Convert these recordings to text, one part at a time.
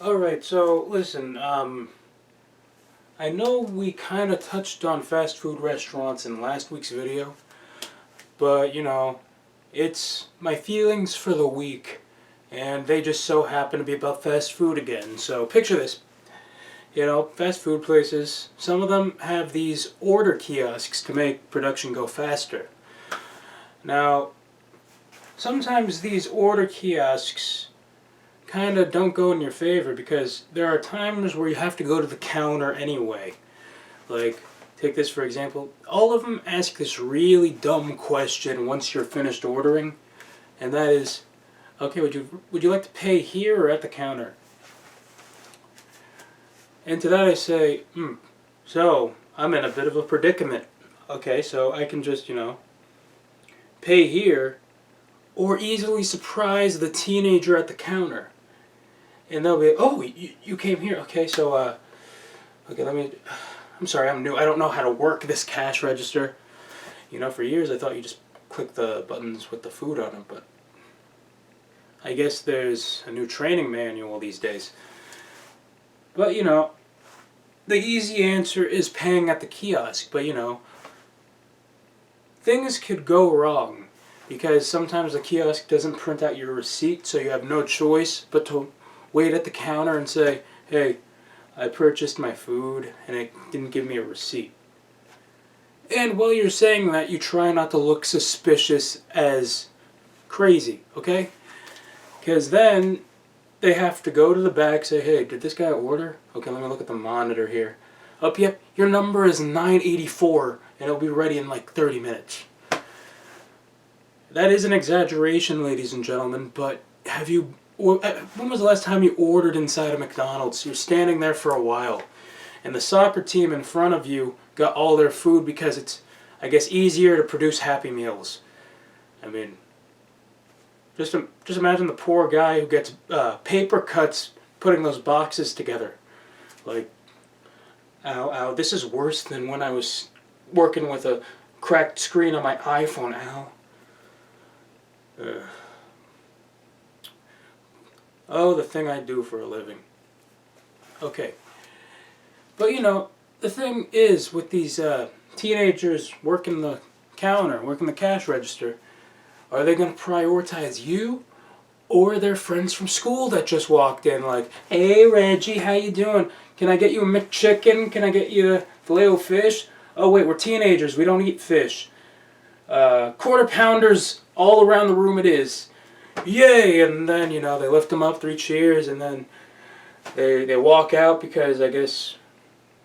Alright, so listen, I know we kind of touched on fast food restaurants in last week's video, but it's my feelings for the week, and they just so happen to be about fast food again. So picture this, fast food places, some of them have these order kiosks to make production go faster. Now, sometimes these order kiosks kind of don't go in your favor because there are times where you have to go to the counter anyway. Like, take this for example. All of them ask this really dumb question once you're finished ordering, and that is, okay, would you like to pay here or at the counter? And to that I say, so I'm in a bit of a predicament. Okay, so I can just, pay here or easily surprise the teenager at the counter. And they'll be, oh, you came here. Okay, so, okay, I'm sorry, I'm new. I don't know how to work this cash register. For years I thought you just click the buttons with the food on them, but I guess there's a new training manual these days. But, the easy answer is paying at the kiosk, but, things could go wrong because sometimes the kiosk doesn't print out your receipt, so you have no choice but to wait at the counter and say, hey, I purchased my food and it didn't give me a receipt. And while you're saying that, you try not to look suspicious as crazy, okay? Because then they have to go to the back, say, hey, did this guy order? Okay, let me look at the monitor here. Oh, yep, your number is 984 and it'll be ready in like 30 minutes. That is an exaggeration, ladies and gentlemen, but when was the last time you ordered inside a McDonald's? You're standing there for a while, and the soccer team in front of you got all their food because it's, I guess, easier to produce Happy Meals. I mean, just imagine the poor guy who gets paper cuts putting those boxes together. Like, ow, this is worse than when I was working with a cracked screen on my iPhone, ow. Oh, the thing I do for a living. Okay. But the thing is with these teenagers working the counter, working the cash register, are they going to prioritize you or their friends from school that just walked in like, hey Reggie, how you doing? Can I get you a McChicken? Can I get you a Filet-O-Fish? Oh wait, we're teenagers, we don't eat fish. Quarter pounders all around the room it is. Yay! And then, they lift them up, 3 cheers, and then they walk out because I guess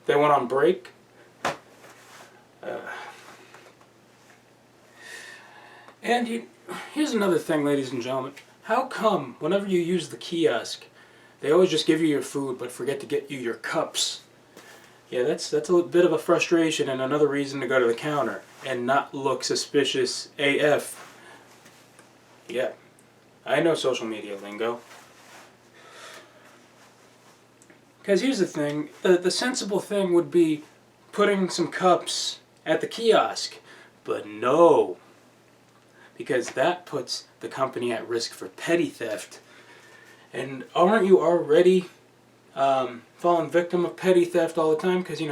they went on break. Here's another thing, ladies and gentlemen. How come whenever you use the kiosk, they always just give you your food but forget to get you your cups? Yeah, that's a bit of a frustration and another reason to go to the counter and not look suspicious AF. Yeah. I know social media lingo. Because here's the thing, the sensible thing would be putting some cups at the kiosk. But no. Because that puts the company at risk for petty theft. And aren't you already falling victim of petty theft all the time? Because,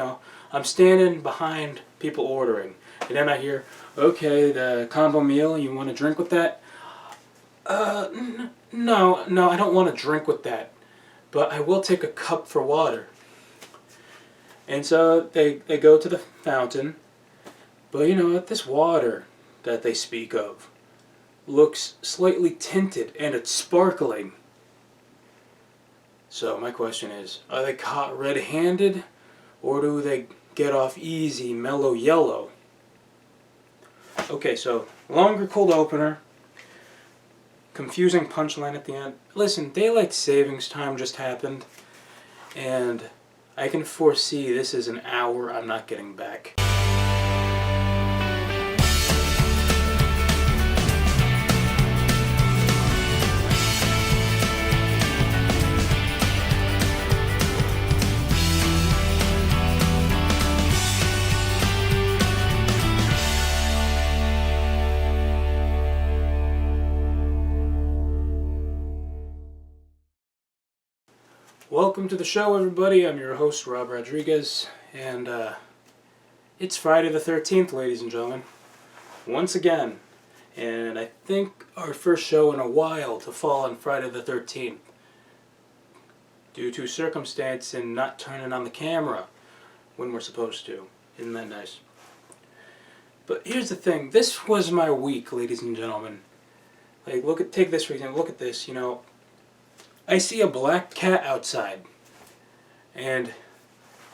I'm standing behind people ordering. And then I hear, okay, the combo meal, you want to drink with that? No, I don't want to drink with that, but I will take a cup for water. And so they go to the fountain, but this water that they speak of looks slightly tinted and it's sparkling. So my question is, are they caught red-handed, or do they get off easy, mellow yellow? Okay, so longer cold opener. Confusing punchline at the end. Listen, daylight savings time just happened, and I can foresee this is an hour I'm not getting back. Welcome to the show, everybody. I'm your host, Rob Rodriguez, and it's Friday the 13th, ladies and gentlemen. Once again, and I think our first show in a while to fall on Friday the 13th due to circumstance and not turning on the camera when we're supposed to. Isn't that nice? But here's the thing. This was my week, ladies and gentlemen. Like, take this for example. Look at this, I see a black cat outside, and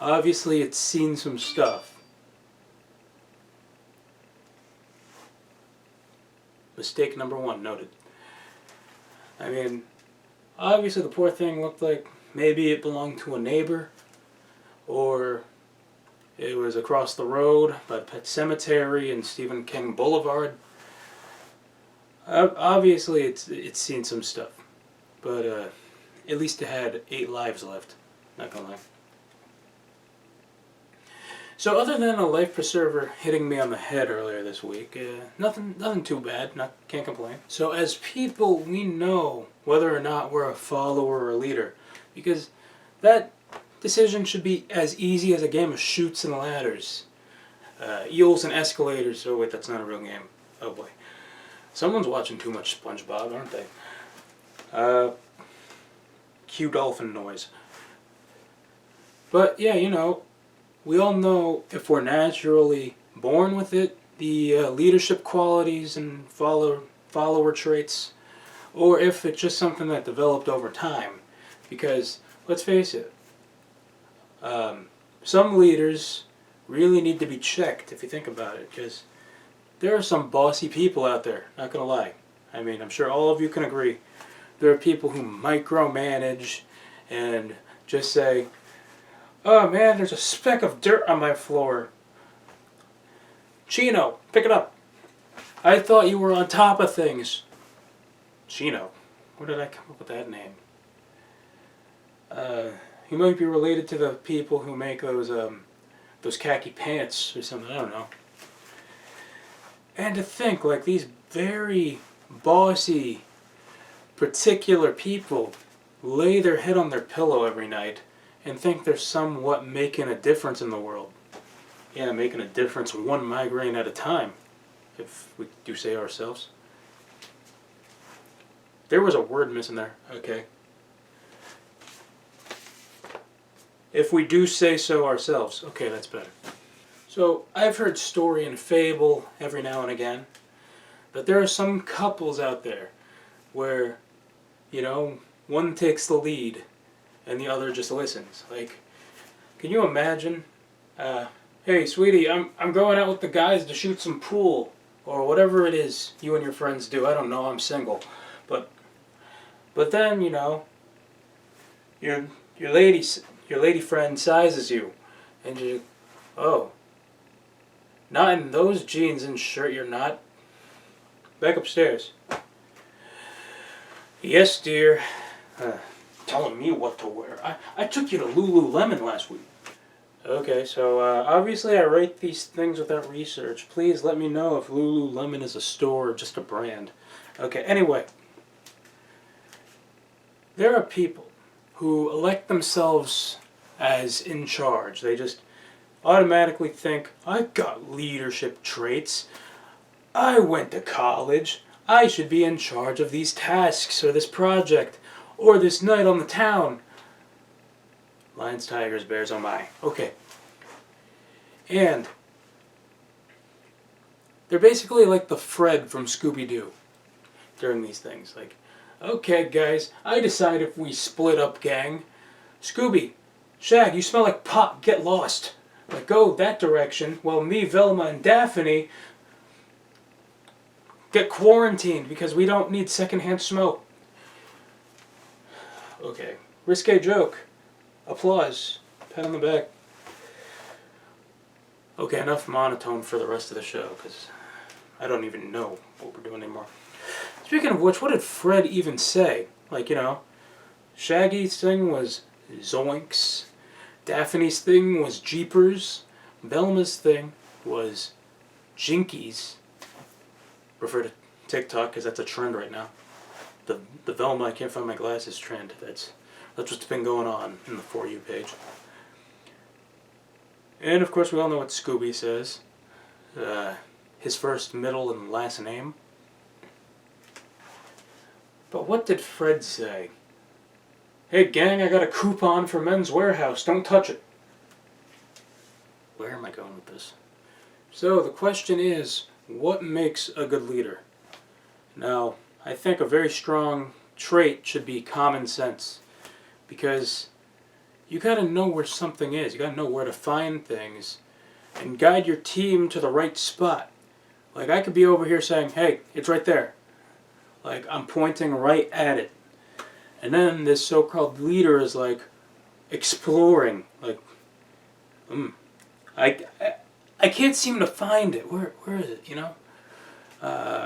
obviously it's seen some stuff. Mistake number one noted. I mean, obviously the poor thing looked like maybe it belonged to a neighbor, or it was across the road by the Pet Cemetery and Stephen King Boulevard. Obviously it's seen some stuff, but at least it had 8 lives left, not gonna lie. So other than a life preserver hitting me on the head earlier this week, nothing too bad, can't complain. So as people, we know whether or not we're a follower or a leader, because that decision should be as easy as a game of chutes and ladders. Eels and escalators. Oh wait, that's not a real game. Oh boy. Someone's watching too much SpongeBob, aren't they? Cue dolphin noise. But yeah, we all know if we're naturally born with it, the leadership qualities and follower traits, or if it's just something that developed over time. Because, let's face it, some leaders really need to be checked if you think about it, because there are some bossy people out there, not gonna lie. I mean, I'm sure all of you can agree. There are people who micromanage and just say, "Oh man, there's a speck of dirt on my floor. Chino, pick it up. I thought you were on top of things." Chino. Where did I come up with that name? He might be related to the people who make those khaki pants or something, I don't know. And to think, like, these very bossy, particular people lay their head on their pillow every night and think they're somewhat making a difference in the world. Yeah, making a difference one migraine at a time, if we do say ourselves. There was a word missing there. Okay. If we do say so ourselves. Okay, that's better. So, I've heard story and fable every now and again that there are some couples out there where, one takes the lead and the other just listens. Like, can you imagine, hey sweetie, I'm going out with the guys to shoot some pool, or whatever it is you and your friends do. I don't know, I'm single. But then, your lady friend sizes you, and you, oh, not in those jeans and shirt, you're not. Back upstairs. Yes, dear. Telling me what to wear. I took you to Lululemon last week. Okay, so obviously I write these things without research. Please let me know if Lululemon is a store or just a brand. Okay, anyway. There are people who elect themselves as in charge. They just automatically think, I've got leadership traits. I went to college. I should be in charge of these tasks or this project or this night on the town. Lions, tigers, bears, oh my. Okay. And they're basically like the Fred from Scooby-Doo during these things. Like, okay guys, I decide if we split up, gang. Scooby, Shag, you smell like pot, get lost. Like, go that direction, while me, Velma, and Daphne get quarantined because we don't need secondhand smoke. Okay, risque joke. Applause. Pat on the back. Okay, enough monotone for the rest of the show, because I don't even know what we're doing anymore. Speaking of which, what did Fred even say? Like, Shaggy's thing was zoinks. Daphne's thing was jeepers. Velma's thing was jinkies. Refer to TikTok, because that's a trend right now. The Velma, I can't find my glasses trend. Let's That's what's been going on in the For You page. And of course we all know what Scooby says. His first, middle, and last name. But what did Fred say? Hey gang, I got a coupon for Men's Warehouse. Don't touch it. Where am I going with this? So the question is, what makes a good leader? Now, I think a very strong trait should be common sense. Because you gotta know where something is. You gotta know where to find things and guide your team to the right spot. Like, I could be over here saying, hey, it's right there. Like, I'm pointing right at it. And then this so-called leader is like exploring. Like, I can't seem to find it. Where is it, you know?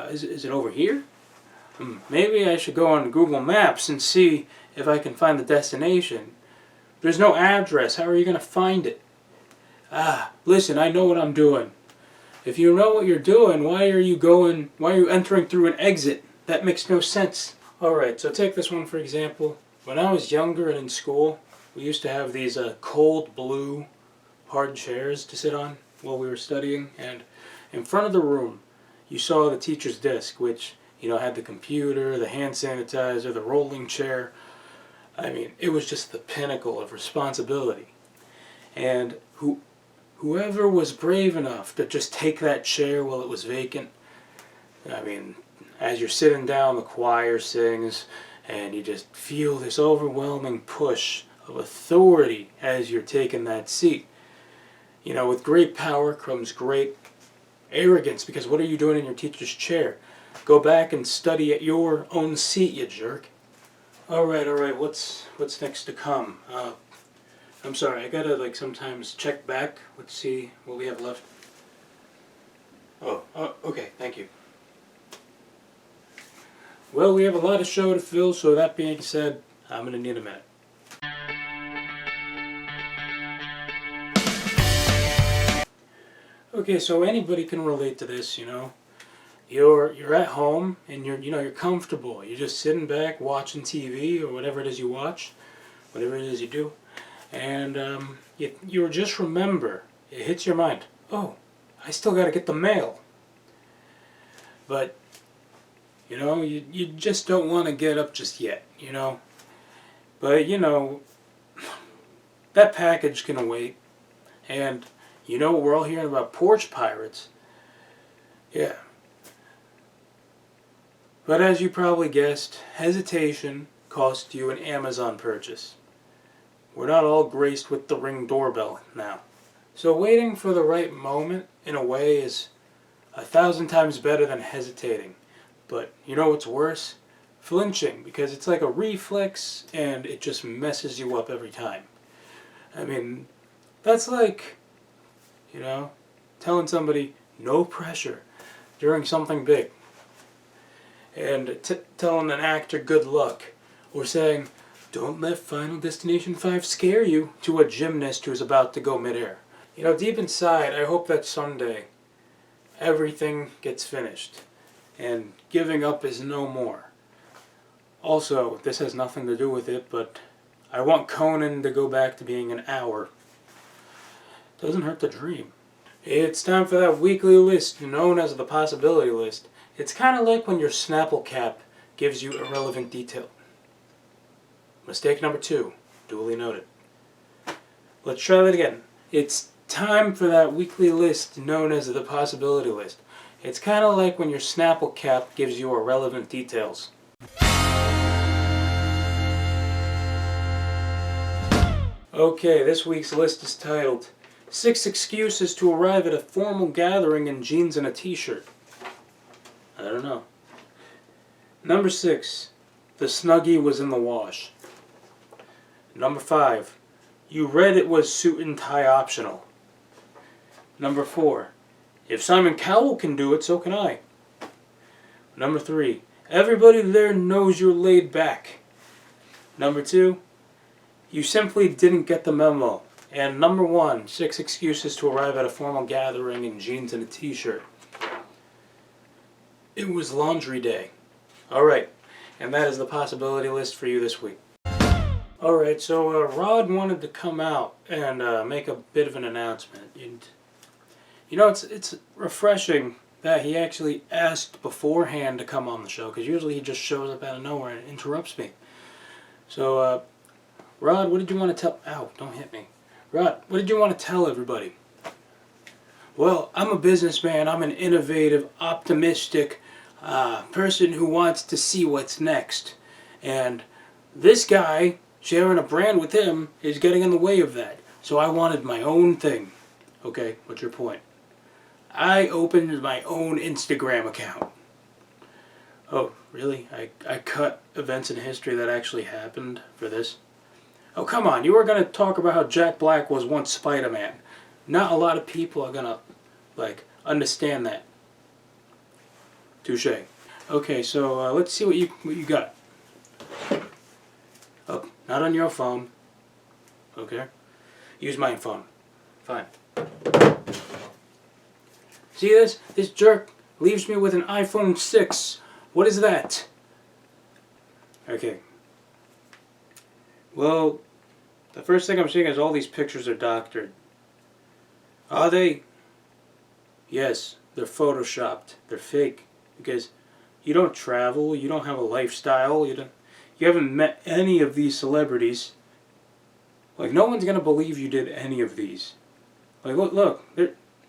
Is it over here? Maybe I should go on Google Maps and see if I can find the destination. There's no address. How are you going to find it? Listen, I know what I'm doing. If you know what you're doing, why are you entering through an exit? That makes no sense. Alright, so take this one for example. When I was younger and in school, we used to have these cold blue hard chairs to sit on while we were studying, and in front of the room you saw the teacher's desk, which, you know, had the computer, the hand sanitizer, the rolling chair. I mean, it was just the pinnacle of responsibility. And whoever was brave enough to just take that chair while it was vacant, I mean, as you're sitting down, the choir sings, and you just feel this overwhelming push of authority as you're taking that seat. You know, with great power comes great arrogance, because what are you doing in your teacher's chair? Go back and study at your own seat, you jerk. Alright, what's next to come? I'm sorry, I gotta sometimes check back. Let's see what we have left. Oh, okay, thank you. Well, we have a lot of show to fill, so that being said, I'm gonna need a minute. Okay, so anybody can relate to this, you know. You're at home and you're comfortable. You're just sitting back watching TV or whatever it is you watch, whatever it is you do, and you just remember, it hits your mind. Oh, I still got to get the mail. But you know, you just don't want to get up just yet, you know. But you know, that package can wait, and you know, we're all hearing about porch pirates. Yeah. But as you probably guessed, hesitation cost you an Amazon purchase. We're not all graced with the Ring doorbell now. So waiting for the right moment, in a way, is 1,000 times better than hesitating. But you know what's worse? Flinching, because it's like a reflex and it just messes you up every time. I mean, that's like, you know, telling somebody no pressure during something big. And telling an actor good luck, or saying, don't let Final Destination 5 scare you, to a gymnast who's about to go midair. You know, deep inside, I hope that someday everything gets finished, and giving up is no more. Also, this has nothing to do with it, but I want Conan to go back to being an hour. Doesn't hurt to dream. It's time for that weekly list known as the possibility list. It's kind of like when your Snapple cap gives you irrelevant detail. Mistake number 2, duly noted. Let's try that again. It's time for that weekly list known as the possibility list. It's kind of like when your Snapple cap gives you irrelevant details. Okay, this week's list is titled 6 Excuses to Arrive at a Formal Gathering in Jeans and a T-Shirt. I don't know. Number 6, the Snuggie was in the wash. Number 5, you read it was suit and tie optional. Number 4, if Simon Cowell can do it, so can I. Number 3, everybody there knows you're laid back. Number 2, you simply didn't get the memo. And number 1, 6 excuses to arrive at a formal gathering in jeans and a t-shirt. It was laundry day. Alright, and that is the possibility list for you this week. Alright, so Rod wanted to come out and make a bit of an announcement. And, you know, it's refreshing that he actually asked beforehand to come on the show, because usually he just shows up out of nowhere and interrupts me. So, Rod, what did you want to tell... Ow, don't hit me. Rod, what did you want to tell everybody? Well, I'm a businessman. I'm an innovative, optimistic person who wants to see what's next. And this guy, sharing a brand with him, is getting in the way of that. So I wanted my own thing. Okay, what's your point? I opened my own Instagram account. Oh, really? I cut events in history that actually happened for this? Oh, come on. You were going to talk about how Jack Black was once Spider-Man. Not a lot of people are going to, understand that. Touché. Okay, so let's see what you got. Oh, not on your phone. Okay. Use my phone. Fine. See this? This jerk leaves me with an iPhone 6. What is that? Okay. Well, the first thing I'm seeing is all these pictures are doctored. Are they? Yes, they're photoshopped. They're fake. Because you don't travel, you don't have a lifestyle, you haven't met any of these celebrities. Like, no one's gonna believe you did any of these. Like, look,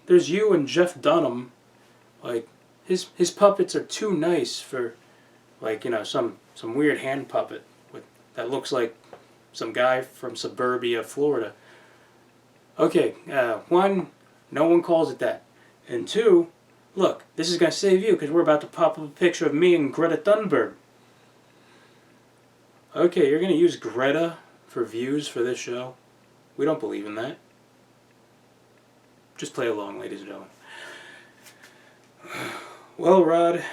there's you and Jeff Dunham. Like, his puppets are too nice for, some weird hand puppet that looks like some guy from suburbia Florida. Okay, one, no one calls it that. And two, look, this is going to save you because we're about to pop up a picture of me and Greta Thunberg. Okay, you're going to use Greta for views for this show? We don't believe in that. Just play along, ladies and gentlemen. Well, Rod,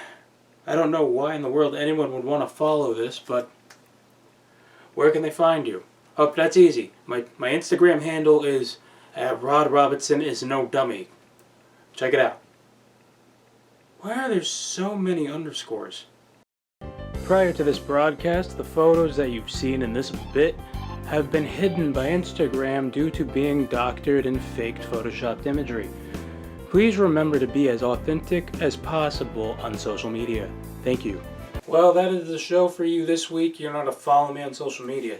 I don't know why in the world anyone would want to follow this, but where can they find you? Oh, that's easy. My Instagram handle is Rod Robertson is no dummy. Check it out. Why are there so many underscores? Prior to this broadcast, the photos that you've seen in this bit have been hidden by Instagram due to being doctored and faked photoshopped imagery. Please remember to be as authentic as possible on social media. Thank you. Well, that is the show for you this week. You're not to follow me on social media.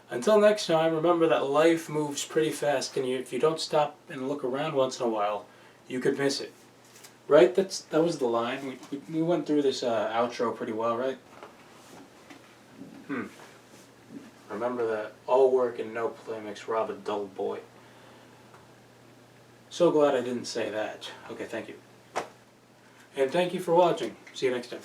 Until next time, remember that life moves pretty fast, and if you don't stop and look around once in a while, you could miss it. Right? That was the line. We went through this outro pretty well, right? Remember that all work and no play makes Rob a dull boy. So glad I didn't say that. Okay, thank you. And thank you for watching. See you next time.